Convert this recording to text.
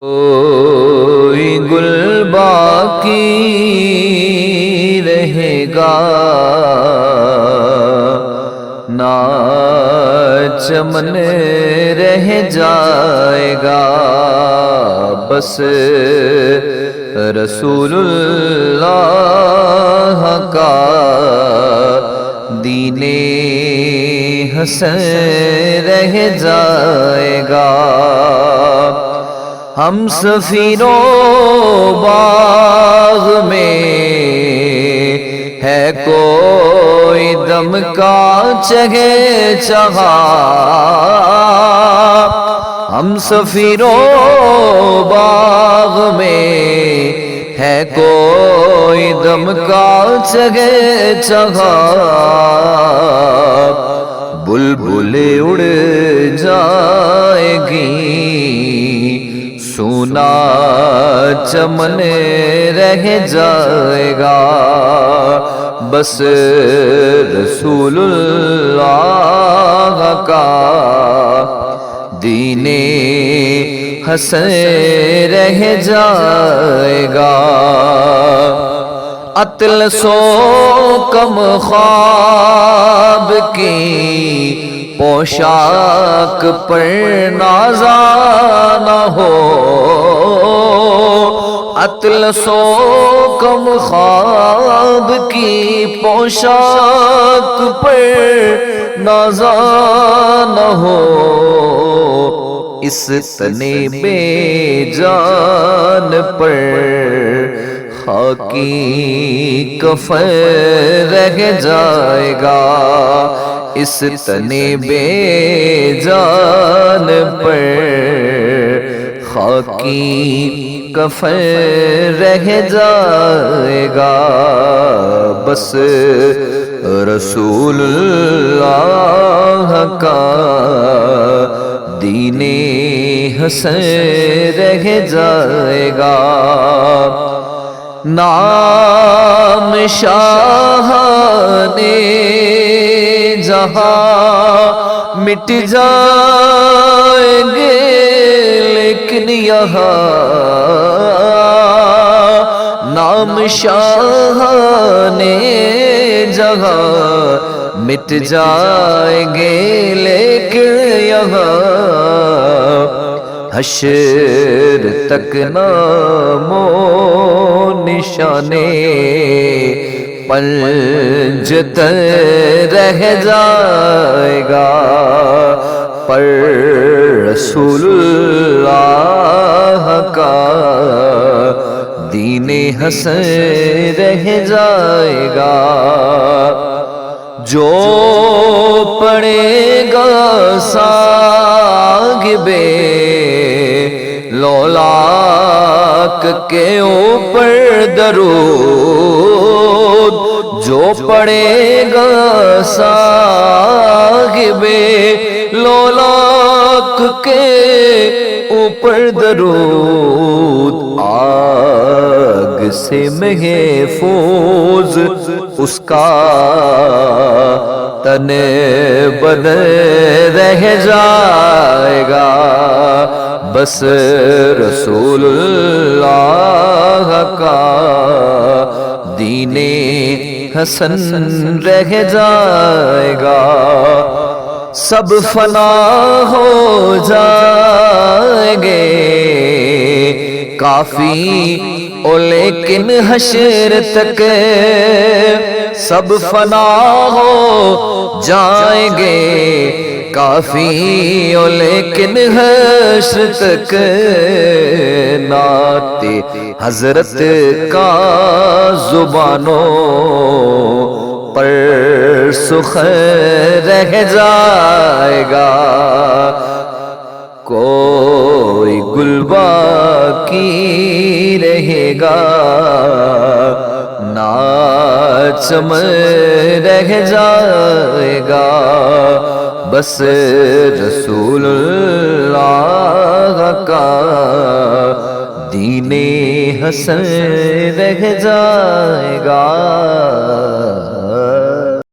کوئی گل باقی رہے گا نہ چمن رہ جائے گا، بس رسول اللہ کا دین حسن رہ جائے گا۔ ہم سفینوں باغ میں ہے کوئی دم کا چگے چہا، ہم سفینوں باغ میں ہے کوئی دم کا چگے چہا، بلبلیں اڑ جائے گی سونا چمن رہ جائے گا، بس رسول اللہ کا دین حسن رہ جائے گا۔ اطلسو کم خواب کی پوشاک پر نازا نہ ہو، اطلسو کم خواب کی پوشاک پر نازا نہ ہو، اس تنے بے جان پر خاکی کفن رہ جائے گا، اس تنے بے جان پر خاکی کفن رہ جائے گا، بس رسول اللہ کا دین حسن رہ جائے گا۔ نام شاہ نے جہاں مٹ جائیں گے، لیکن یہاں نام شاہ نے جہاں مٹ جائیں گے، لیکن یہاں حشر تک نام و نشانے پنجت رہ جائے گا، پر رسول اللہ کا دین حسن رہ جائے گا۔ جو پڑے گا صاحبِ لولاک کے اوپر درود، جو پڑے گا صاحبِ لولاک کے اوپر درود، آگ سے محفوظ اس کا تن بدن رہ جائے گا، بس رسول اللہ کا دین حسن رہ جائے گا۔ سب فنا ہو جائیں گے کافی او لیکن حشر تک، سب فنا ہو جائیں گے کافی او لیکن حشر تک، نعت حضرت کا زبانوں پر سخن رہ جائے گا، کوئی گل باقی رہے گا نہ چمن رہ جائے گا، بس رسول اللہ کا دین حسن رہ جائے گا۔